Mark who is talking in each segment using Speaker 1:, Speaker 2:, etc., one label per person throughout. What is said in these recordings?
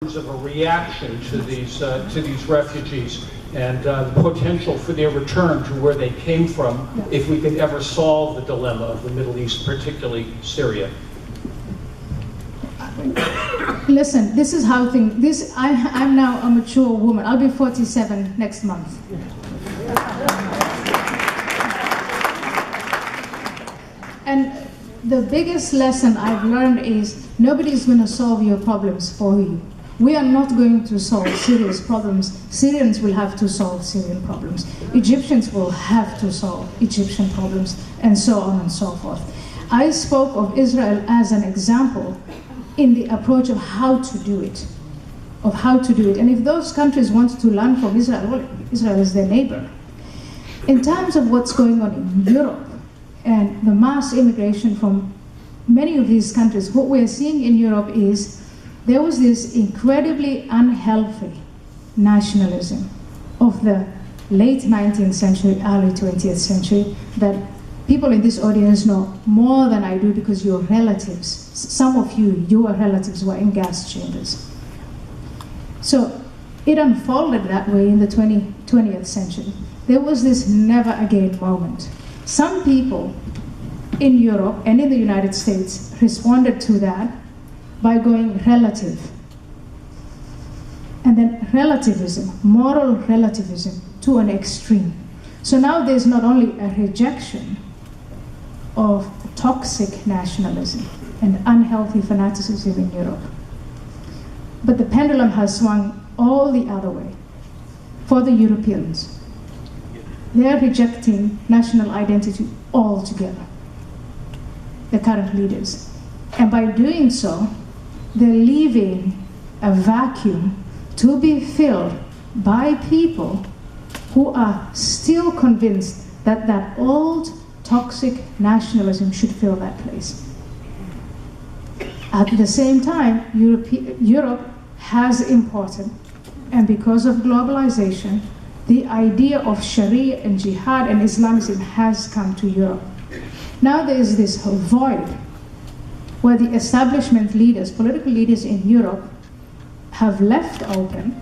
Speaker 1: of a reaction to these refugees and the potential for their return to where they came from, if we could ever solve the dilemma of the Middle East, particularly Syria.
Speaker 2: Listen, this is how things. I'm now a mature woman. I'll be 47 next month. And the biggest lesson I've learned is nobody's going to solve your problems for you. We are not going to solve Syria's problems. Syrians will have to solve Syrian problems. Egyptians will have to solve Egyptian problems, and so on and so forth. I spoke of Israel as an example in the approach of how to do it, And if those countries want to learn from Israel, well, Israel is their neighbor. In terms of what's going on in Europe and the mass immigration from many of these countries, what we're seeing in Europe is there was this incredibly unhealthy nationalism of the late 19th century, early 20th century that people in this audience know more than I do because your relatives, some of you, your relatives were in gas chambers. So it unfolded that way in the 20th century. There was this never again moment. Some people in Europe and in the United States responded to that by going relative. And then relativism, moral relativism to an extreme. So now there's not only a rejection of toxic nationalism and unhealthy fanaticism in Europe, but the pendulum has swung all the other way for the Europeans. They're rejecting national identity altogether, the current leaders. And by doing so, they're leaving a vacuum to be filled by people who are still convinced that that old toxic nationalism should fill that place. At the same time, Europe has imported, and because of globalization, the idea of Sharia and jihad and Islamism has come to Europe. Now there is this void where the establishment leaders, political leaders in Europe, have left open,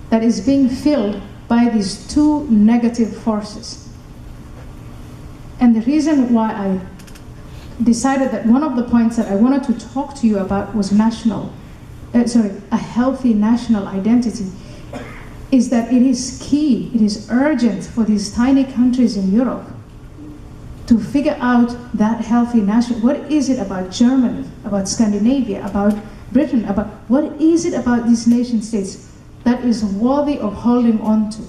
Speaker 2: that is being filled by these two negative forces. And the reason why I decided that one of the points that I wanted to talk to you about was a healthy national identity, is that it is key, it is urgent for these tiny countries in Europe to figure out that healthy national. What is it about Germany, about Scandinavia, about Britain, what is it about these nation states that is worthy of holding on to,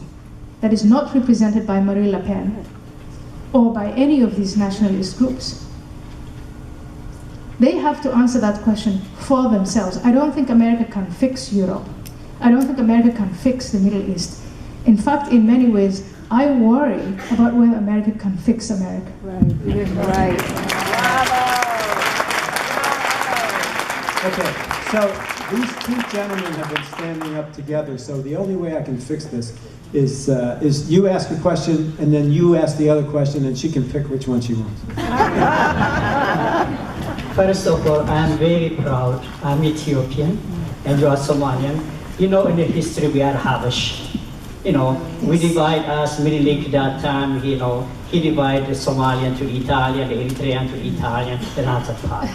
Speaker 2: that is not represented by Marine Le Pen or by any of these nationalist groups? They have to answer that question for themselves. I don't think America can fix Europe. I don't think America can fix the Middle East. In fact, in many ways, I worry about whether America can fix America.
Speaker 3: Right.
Speaker 4: Okay, so these two gentlemen have been standing up together, so the only way I can fix this is you ask a question, and then you ask the other question, and she can pick which one she wants.
Speaker 5: First of all, I am very proud. I'm Ethiopian, and you are Somalian. You know, in the history, we are Habash. You know, we divide us, Menelik that time, you know, he divided the Somalian to Italian, the Eritrean to Italian, the other part.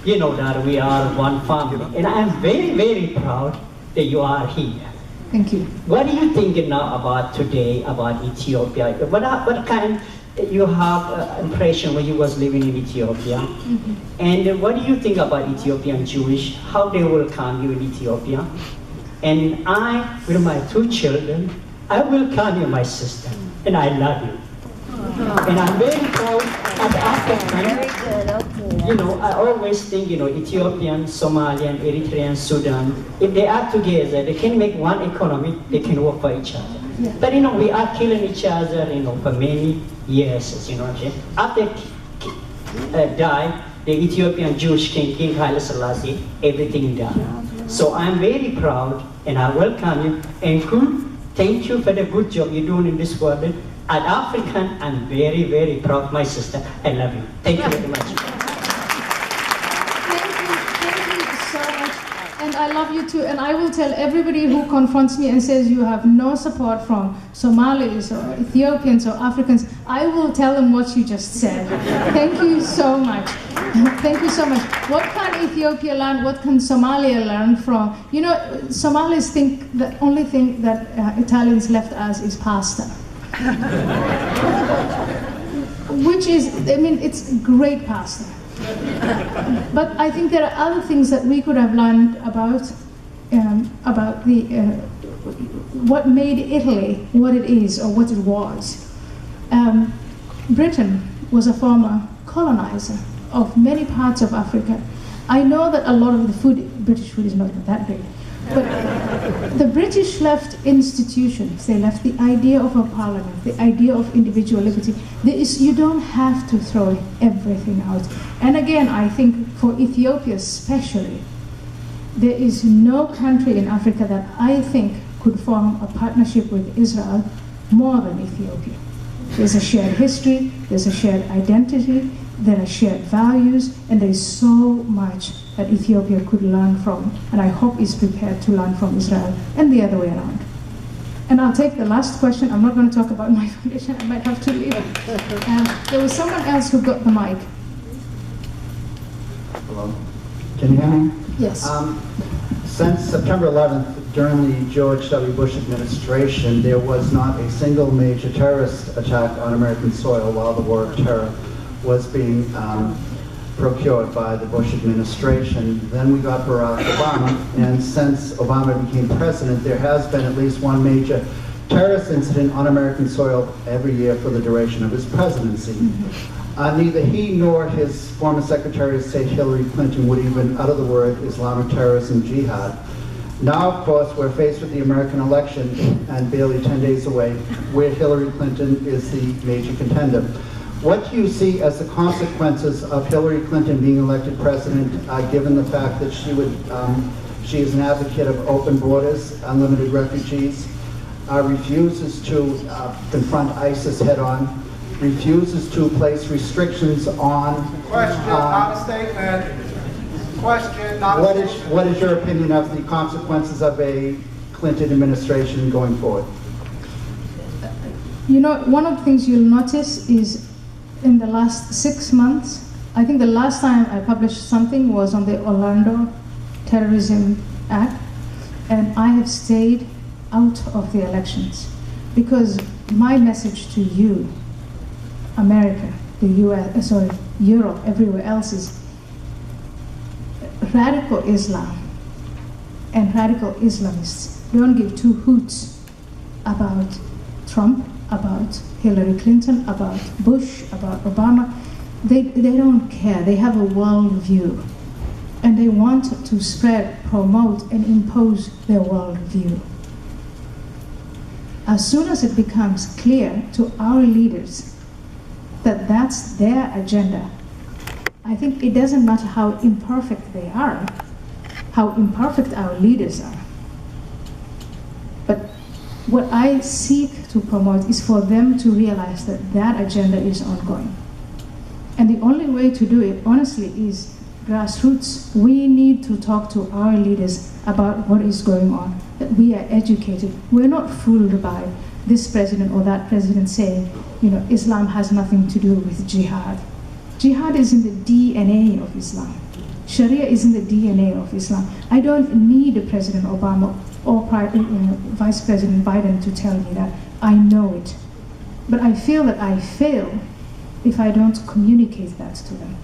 Speaker 5: You know that we are one family. And I'm very, very proud that you are here.
Speaker 2: Thank you.
Speaker 5: What are you thinking now about today, about Ethiopia? What kind you have impression when you was living in Ethiopia? Mm-hmm. And what do you think about Ethiopian Jewish, how they welcome you in Ethiopia? And I, with my two children, I welcome you, my sister, and I love you. And I'm very proud as African.
Speaker 3: Very good, okay.
Speaker 5: You know, I always think, you know, Ethiopian, Somalian, Eritrean, Sudan, if they are together, they can make one economy, they can work for each other. Yeah. But, you know, we are killing each other, you know, for many years, you know what I'm saying? After died, the Ethiopian Jewish King Haile Selassie, everything died. So I'm very proud, and I welcome you. And thank you for the good job you're doing in this world. As African, I'm very, very proud, my sister. I love you. Thank you very much.
Speaker 2: Thank you so much. And I love you too. And I will tell everybody who confronts me and says you have no support from Somalis or Ethiopians or Africans, I will tell them what you just said. Thank you so much. Thank you so much. What can Ethiopia learn? What can Somalia learn from? You know, Somalis think the only thing that Italians left us is pasta. Which is, I mean, it's great pasta. But I think there are other things that we could have learned about what made Italy what it is or what it was. Britain was a former colonizer of many parts of Africa. I know that a lot of the food, British food, is not that great. But the British left institutions. They left the idea of a parliament, the idea of individual liberty. You don't have to throw everything out. And again, I think for Ethiopia especially, there is no country in Africa that I think could form a partnership with Israel more than Ethiopia. There's a shared history, there's a shared identity, there are shared values, and there's so much that Ethiopia could learn from, and I hope is prepared to learn from Israel, and the other way around. And I'll take the last question. I'm not going to talk about my foundation. I might have to leave. There was someone else who got the mic.
Speaker 6: Hello. Can you hear me?
Speaker 2: Yes.
Speaker 6: Since September 11th, during the George W. Bush administration, there was not a single major terrorist attack on American soil while the war of terror was being procured by the Bush administration. Then we got Barack Obama, and since Obama became president, there has been at least one major terrorist incident on American soil every year for the duration of his presidency. Neither he nor his former Secretary of State Hillary Clinton would even utter the word Islamic terrorism jihad. Now, of course, we're faced with the American election, and barely 10 days away, where Hillary Clinton is the major contender. What do you see as the consequences of Hillary Clinton being elected president, given the fact that she is an advocate of open borders, unlimited refugees, refuses to confront ISIS head-on, refuses to place restrictions on...
Speaker 7: Question, not a statement. Question, not a statement.
Speaker 6: What is your opinion of the consequences of a Clinton administration going forward?
Speaker 2: You know, one of the things you'll notice is in the last 6 months, I think the last time I published something was on the Orlando Terrorism Act, and I have stayed out of the elections because my message to you, America, the US, Europe, everywhere else is radical Islam and radical Islamists don't give two hoots about Trump, about Hillary Clinton, about Bush, about Obama. They don't care. They have a world view. And they want to spread, promote, and impose their world view. As soon as it becomes clear to our leaders that that's their agenda, I think it doesn't matter how imperfect they are, how imperfect our leaders are. But what I seek to promote is for them to realize that that agenda is ongoing. And the only way to do it, honestly, is grassroots. We need to talk to our leaders about what is going on, that we are educated. We're not fooled by this president or that president saying, you know, Islam has nothing to do with jihad. Jihad is in the DNA of Islam. Sharia is in the DNA of Islam. I don't need President Obama or Vice President Biden to tell me that. I know it. But I feel that I fail if I don't communicate that to them.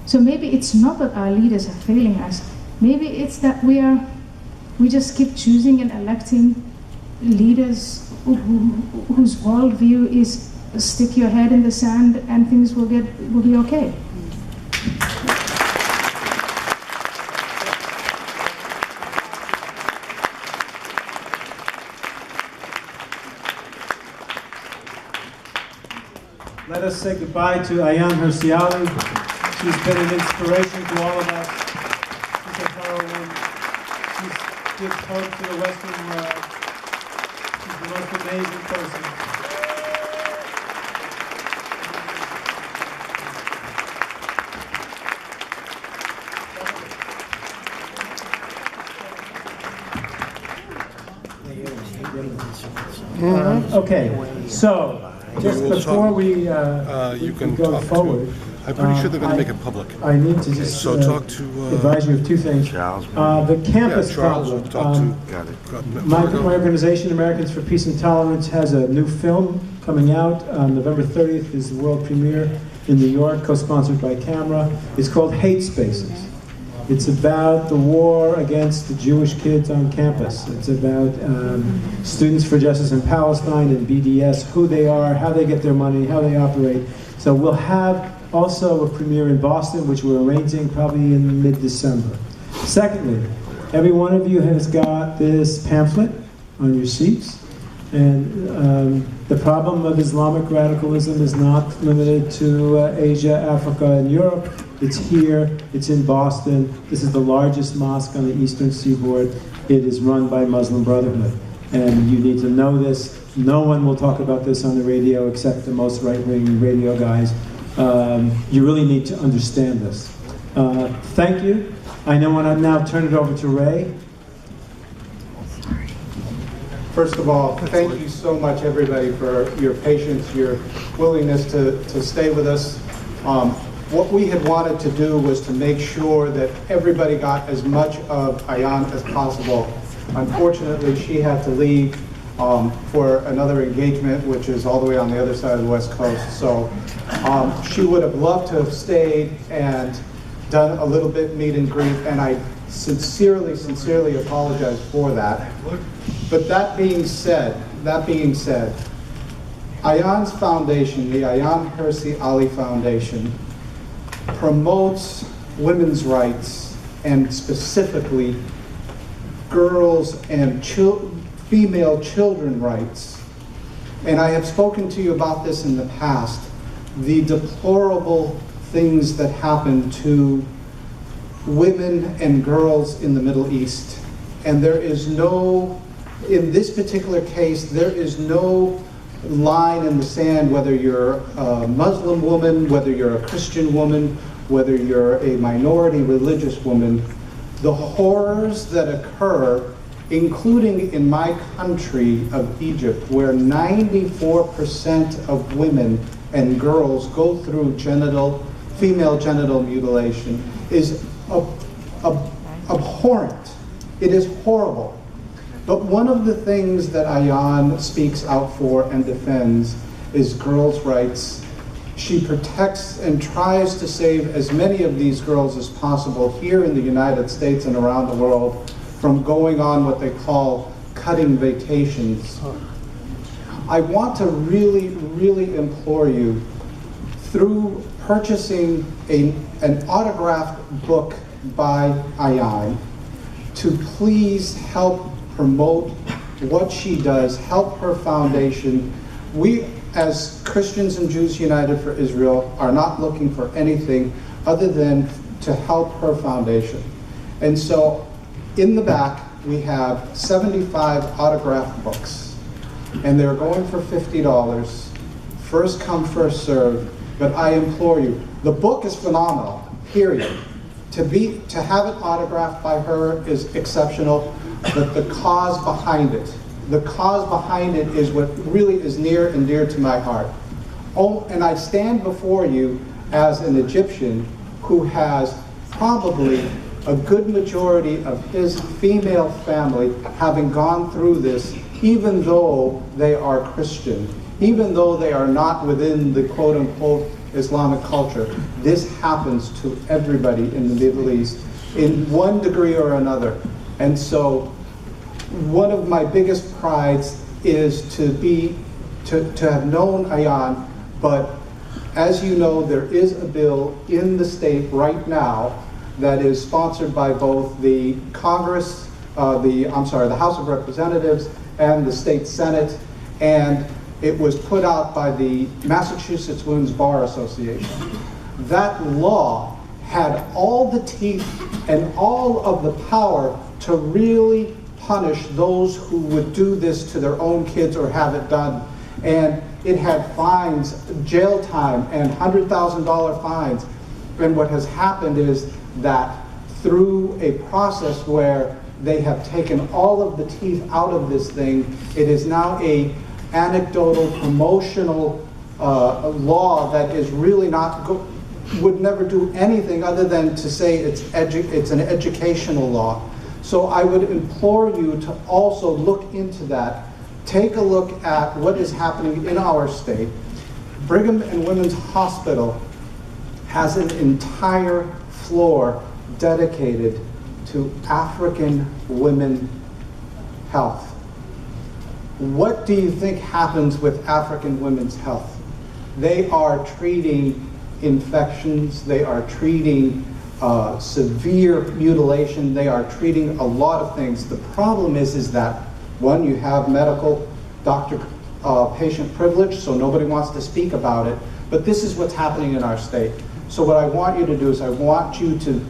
Speaker 2: So maybe it's not that our leaders are failing us. Maybe it's that we just keep choosing and electing leaders whose worldview is stick your head in the sand and things will be okay.
Speaker 4: Let us say goodbye to Ayaan Hirsi. She's been an inspiration to all of us. She's a heroine. She gives hope to the Western world. She's the most amazing person. Okay, so just before we
Speaker 8: You can
Speaker 4: go
Speaker 8: talk
Speaker 4: forward,
Speaker 8: to, I'm pretty sure they're going to make it public.
Speaker 4: I need to just
Speaker 8: So talk to,
Speaker 4: advise you of two things.
Speaker 8: Charles.
Speaker 4: The campus
Speaker 8: Yeah, Charles,
Speaker 4: problem.
Speaker 8: talk to,
Speaker 4: My organization, Americans for Peace and Tolerance, has a new film coming out. November 30th is the world premiere in New York, co-sponsored by Camera. It's called Hate Spaces. It's about the war against the Jewish kids on campus. It's about Students for Justice in Palestine and BDS, who they are, how they get their money, how they operate. So we'll have also a premiere in Boston, which we're arranging probably in mid-December. Secondly, every one of you has got this pamphlet on your seats. And the problem of Islamic radicalism is not limited to Asia, Africa, and Europe. It's here, it's in Boston. This is the largest mosque on the Eastern Seaboard. It is run by Muslim Brotherhood. And you need to know this. No one will talk about this on the radio except the most right-wing radio guys. You really need to understand this. Thank you. I want to now turn it over to Ray.
Speaker 7: First of all, thank you so much, everybody, for your patience, your willingness to stay with us. What we had wanted to do was to make sure that everybody got as much of Ayaan as possible. Unfortunately, she had to leave for another engagement, which is all the way on the other side of the West Coast. So she would have loved to have stayed and done a little bit meet and greet, and I sincerely, sincerely apologize for that. But that being said, Ayaan's foundation, the Ayaan Hirsi Ali Foundation, promotes women's rights and specifically girls and female children rights. And I have spoken to you about this in the past, the deplorable things that happen to women and girls in the Middle East. And there is no, in this particular case, there is no line in the sand, whether you're a Muslim woman, whether you're a Christian woman, whether you're a minority religious woman. The horrors that occur, including in my country of Egypt, where 94% of women and girls go through female genital mutilation, is abhorrent. It is horrible. But one of the things that Ayaan speaks out for and defends is girls' rights. She protects and tries to save as many of these girls as possible here in the United States and around the world from going on what they call cutting vacations. I want to really, really implore you, through purchasing an autographed book by Ayaan, to please help promote what she does, help her foundation. We, as Christians and Jews United for Israel, are not looking for anything other than to help her foundation. And so, in the back, we have 75 autographed books, and they're going for $50. First come, first served. But I implore you, the book is phenomenal, period. To have it autographed by her is exceptional, but the cause behind it is what really is near and dear to my heart. Oh, and I stand before you as an Egyptian who has probably a good majority of his female family having gone through this, even though they are Christian, even though they are not within the quote-unquote Islamic culture. This happens to everybody in the Middle East in one degree or another. And so one of my biggest prides is to have known Ayaan, but as you know, there is a bill in the state right now that is sponsored by both the Congress, the House of Representatives and the state Senate, and it was put out by the Massachusetts Women's Bar Association. That law had all the teeth and all of the power to really punish those who would do this to their own kids or have it done. And it had fines, jail time, and $100,000 fines. And what has happened is that through a process where They have taken all of the teeth out of this thing. It is now a anecdotal, promotional law that is really not, would never do anything other than to say it's an educational law. So I would implore you to also look into that. Take a look at what is happening in our state. Brigham and Women's Hospital has an entire floor dedicated to African women health. What do you think happens with African women's health? They are treating infections, they are treating severe mutilation, they are treating a lot of things. The problem is that, one, you have medical doctor-patient privilege, so nobody wants to speak about it, but this is what's happening in our state. So what I want you to do is I want you to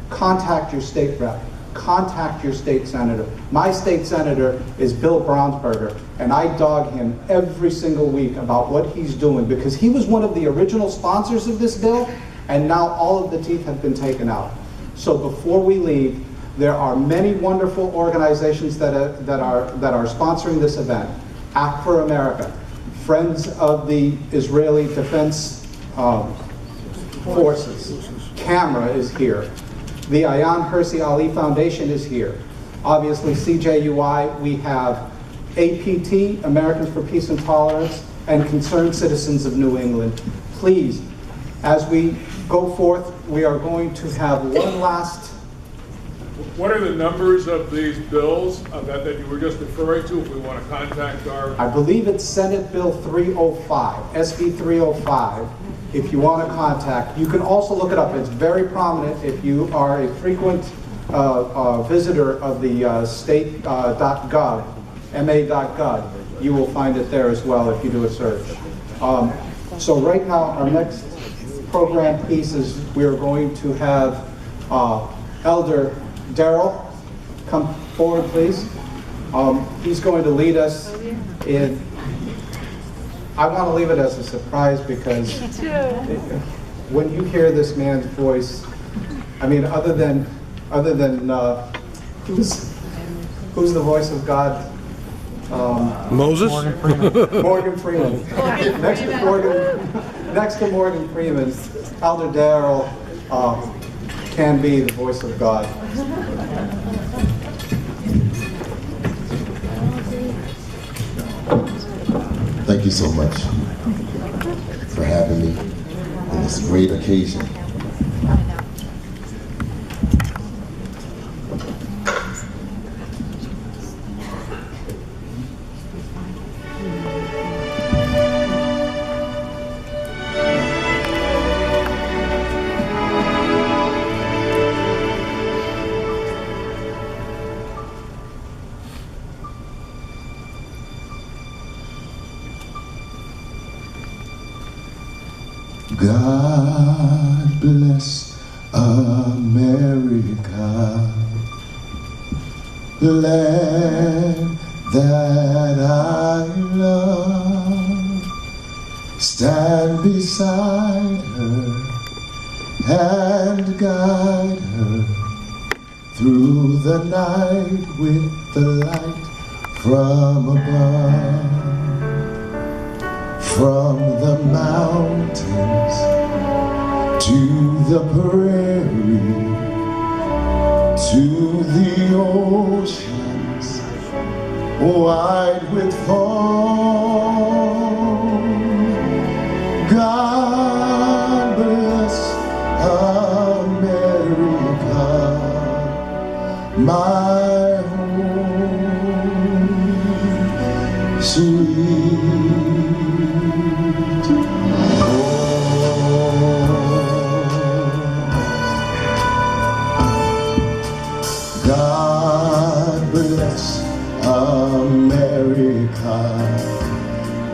Speaker 7: contact your state rep, contact your state senator. My state senator is Bill Brownsberger, and I dog him every single week about what he's doing because he was one of the original sponsors of this bill, and now all of the teeth have been taken out. So before we leave, there are many wonderful organizations that are sponsoring this event. Act for America, Friends of the Israeli Defense Forces, Camera is here. The Ayaan Hirsi Ali Foundation is here. Obviously, CJUI, we have APT, Americans for Peace and Tolerance, and Concerned Citizens of New England. Please, as we go forth, we are going to have one last...
Speaker 9: What are the numbers of these bills that you were just referring to if we want to contact our...
Speaker 7: I believe it's Senate Bill 305, SB 305. If you want to contact, you can also look it up. It's very prominent if you are a frequent visitor of the state.gov, ma.gov. You will find it there as well if you do a search. So right now, our next program piece is we are going to have Elder Darrell come forward, please. He's going to lead us in... I want to leave it as a surprise because when you hear this man's voice, I mean, other than who's the voice of God?
Speaker 8: Moses?
Speaker 7: Morgan Freeman. Next to Morgan Freeman, Elder Darrell can be the voice of God.
Speaker 10: Thank you so much for having me on this great occasion. God bless America, the land that I love. Stand beside her and guide her through the night with the light from above. From the mountains to the prairie, to the oceans wide with foam. God bless America, my home, sweet. God bless America.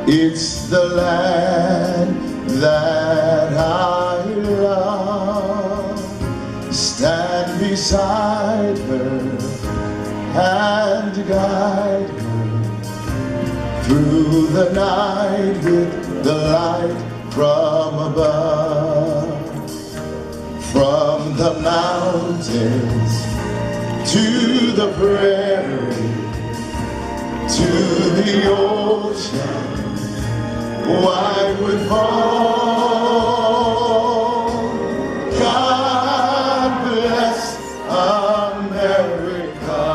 Speaker 10: It's the land that I love. Stand beside her and guide her through the night with the light from above. From the mountains to the prairie, to the ocean, wide would fall. God bless America,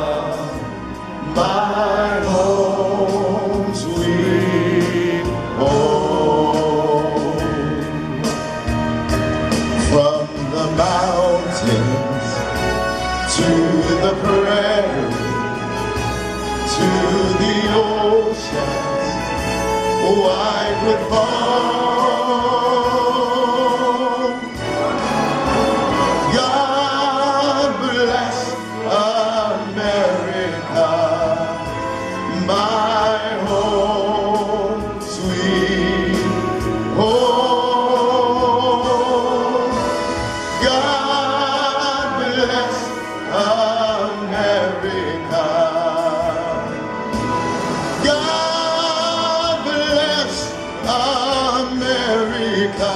Speaker 10: my home, sweet home. From the mountains to the prairie, to the oceans, wide would fall. God bless America, my home, sweet home. God bless America. God bless America.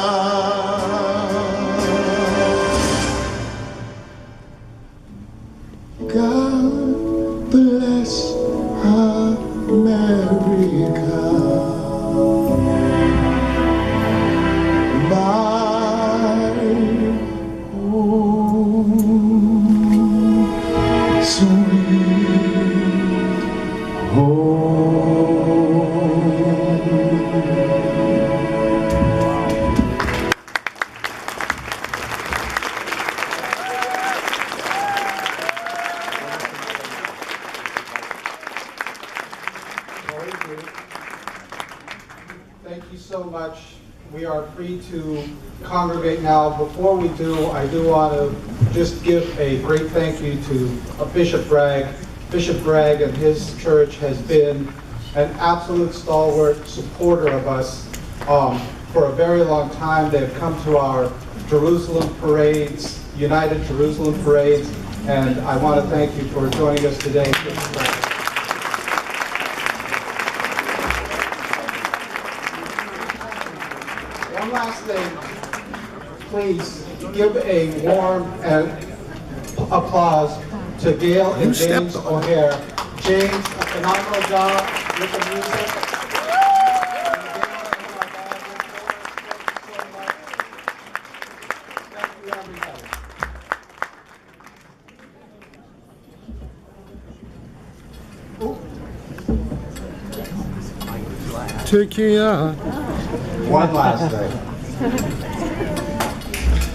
Speaker 10: God bless America, my home, sweet home.
Speaker 7: Thank you so much. We are free to congregate now. Before we do, I do want to just give a great thank you to Bishop Bragg. Bishop Bragg and his church has been an absolute stalwart supporter of us for a very long time. They've come to our Jerusalem parades, United Jerusalem parades, and I want to thank you for joining us today, Bishop Bragg. One last thing, please give a warm applause to Gail and James O'Hare. James, a phenomenal job with the music. Thank you, everybody.
Speaker 8: Tequila.
Speaker 7: One last thing.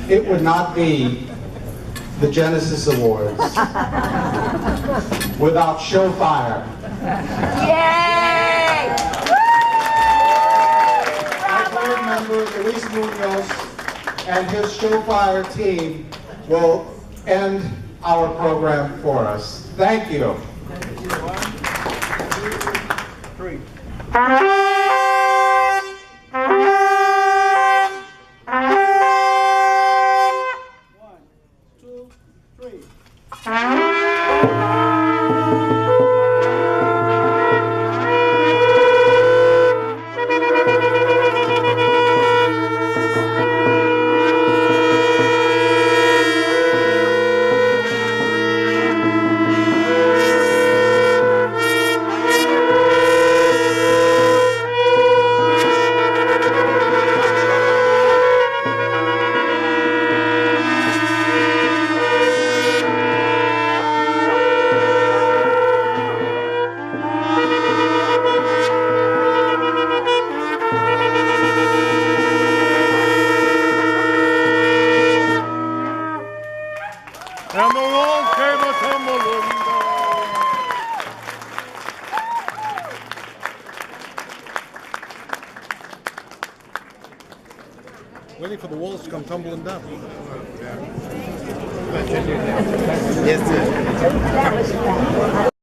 Speaker 7: It would not be the Genesis Awards without Showfire.
Speaker 3: Yay!
Speaker 7: Our board member, Luis Munoz, and his Showfire team will end our program for us. Thank you.
Speaker 8: And along came a tumbleweed. Waiting for the walls to come tumbling down. Yes, sir.